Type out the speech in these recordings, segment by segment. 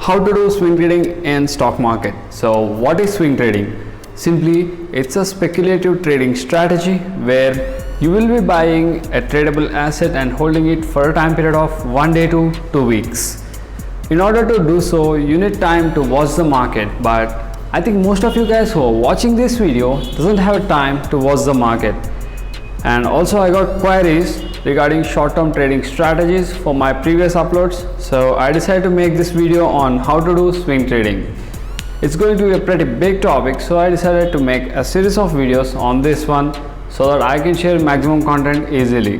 How to do swing trading in stock market. So what is swing trading? Simply, it's a speculative trading strategy where you will be buying a tradable asset and holding it for a time period of 1 day to 2 weeks. In order to do so, you need time to watch the market, but I think most of you guys who are watching this video doesn't have time to watch the market. And also I got queries regarding short-term trading strategies for my previous uploads, so I decided to make this video on how to do swing trading. It's going to be a pretty big topic, so I decided to make a series of videos on this one so that I can share maximum content easily.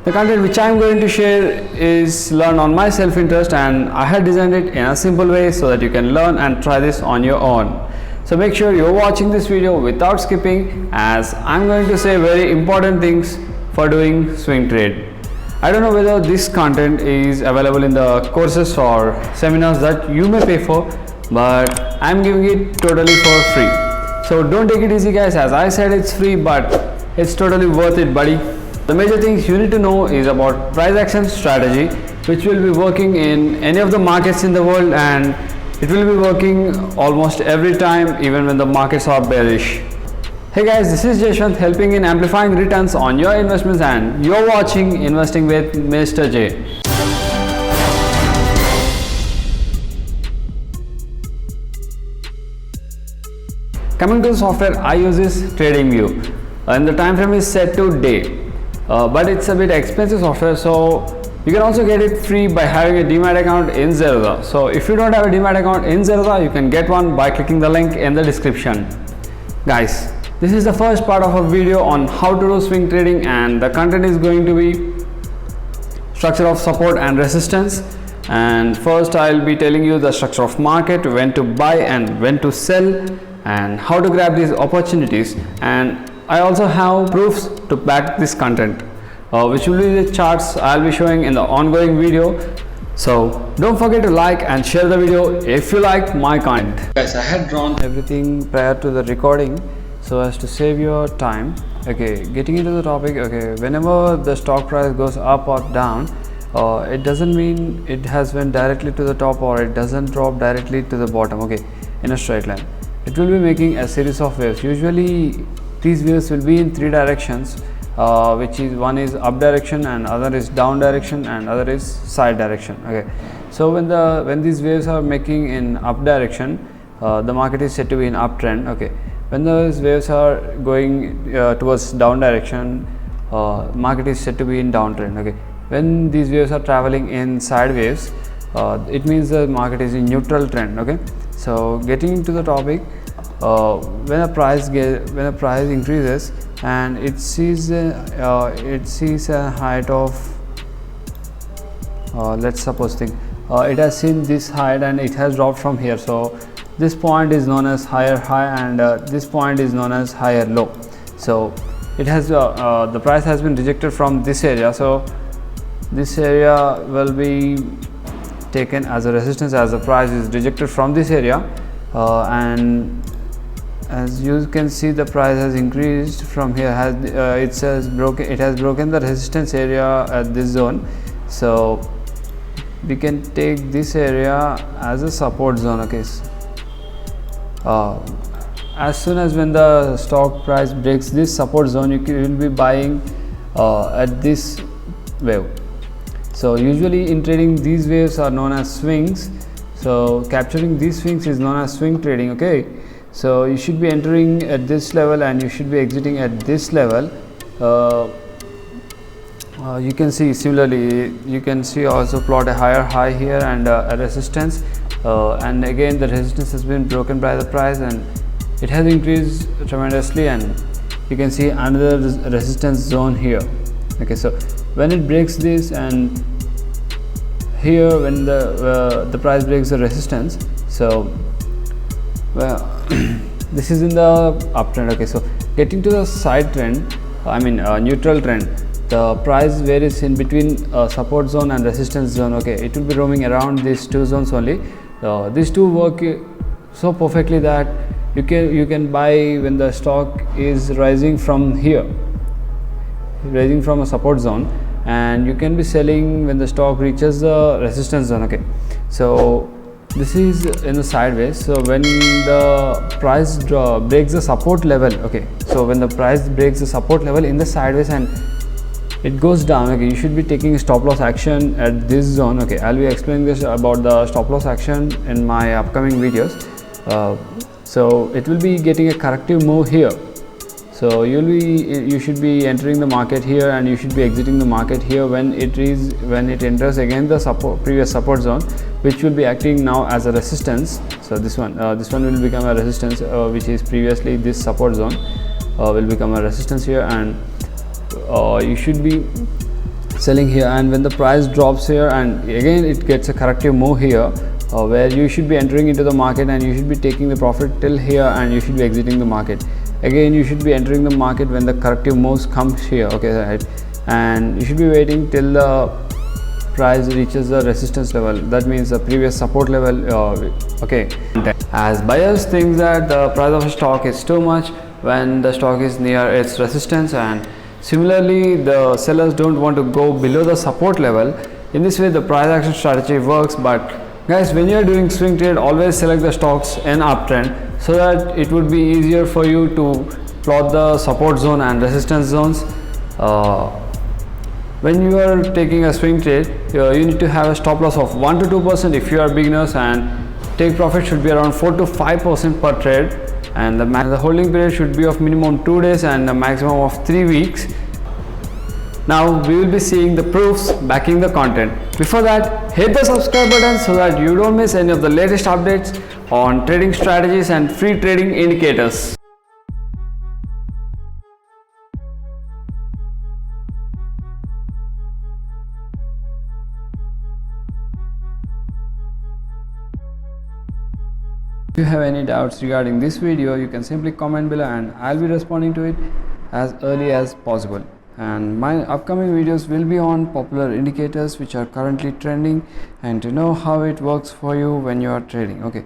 The content which I am going to share is learned on my self-interest, and I had designed it in a simple way so that you can learn and try this on your own. So make sure you're watching this video without skipping, as I'm going to say very important things for doing swing trade. I don't know whether this content is available in the courses or seminars that you may pay for, but I'm giving it totally for free. So don't take it easy guys, as I said it's free, but it's totally worth it, buddy. The major things you need to know is about price action strategy, which will be working in any of the markets in the world, and it will be working almost every time, even when the markets are bearish. Hey guys, this is Jeshwant, helping in amplifying returns on your investments, and you're watching Investing with Mr. J. Coming to the software I use is TradingView, and the time frame is set to day, but it's a bit expensive software, so you can also get it free by having a Demat account in Zerodha. So if you don't have a Demat account in Zerodha, you can get one by clicking the link in the description. Guys, this is the first part of a video on how to do swing trading, and the content is going to be structure of support and resistance. And first I'll be telling you the structure of market, when to buy and when to sell, and how to grab these opportunities. And I also have proofs to back this content, which will be the charts I'll be showing in the ongoing video. So don't forget to like and share the video if you like my content. Guys, I had drawn everything prior to the recording so as to save your time. Okay, getting into the topic. Okay, whenever the stock price goes up or down, it doesn't mean it has went directly to the top, or it doesn't drop directly to the bottom, okay, in a straight line. It will be making a series of waves. Usually these waves will be in three directions, which is one is up direction, and other is down direction, and other is side direction. Okay, so when these waves are making in up direction, the market is said to be in uptrend. Okay, when those waves are going towards down direction, market is said to be in downtrend. Okay, when these waves are traveling in sideways, it means the market is in neutral trend. Okay, so getting into the topic, when a price increases and it sees a height of, let's suppose it has seen this height and it has dropped from here. So this point is known as higher high, and this point is known as higher low. So it has the price has been rejected from this area, so this area will be taken as a resistance, as the price is rejected from this area, and as you can see, the price has increased from here. It has broken the resistance area at this zone, so we can take this area as a support zone. Okay, as soon as when the stock price breaks this support zone, you will be buying at this wave. So usually in trading, these waves are known as swings, so capturing these swings is known as swing trading. Okay, so you should be entering at this level and you should be exiting at this level. You can see similarly, you can see also plot a higher high here and a resistance, and again the resistance has been broken by the price and it has increased tremendously, and you can see another resistance zone here. Okay, so when it breaks this, and here when the price breaks the resistance, so this is in the uptrend. Okay, so getting to the side trend, neutral trend, the price varies in between support zone and resistance zone. Okay, it will be roaming around these two zones only. These two work so perfectly that you can buy when the stock is rising from here, rising from a support zone, and you can be selling when the stock reaches the resistance zone. Okay, so this is in the sideways. So when the price breaks the support level, okay, so when the price breaks the support level in the sideways and it goes down, okay, you should be taking stop loss action at this zone. Okay, I'll be explaining this about the stop loss action in my upcoming videos. So it will be getting a corrective move here. So you should be entering the market here and you should be exiting the market here when it enters again the previous support zone, which will be acting now as a resistance. So this one will become a resistance, which is previously this support zone will become a resistance here, and you should be selling here. And when the price drops here and again it gets a corrective move here, where you should be entering into the market and you should be taking the profit till here and you should be exiting the market. Again you should be entering the market when the corrective moves comes here, okay, right, and you should be waiting till the price reaches the resistance level, that means the previous support level, okay. As buyers think that the price of a stock is too much when the stock is near its resistance, and similarly the sellers don't want to go below the support level. In this way the price action strategy works. But guys, when you are doing swing trade, always select the stocks in uptrend so that it would be easier for you to plot the support zone and resistance zones. When you are taking a swing trade, you need to have a stop loss of 1 to 2% if you are beginners, and take profit should be around 4 to 5% per trade, and the holding period should be of minimum 2 days and a maximum of 3 weeks. Now we will be seeing the proofs backing the content. Before that, hit the subscribe button so that you don't miss any of the latest updates on trading strategies and free trading indicators. If you have any doubts regarding this video, you can simply comment below and I'll be responding to it as early as possible. And my upcoming videos will be on popular indicators which are currently trending, and to know how it works for you when you are trading. Okay.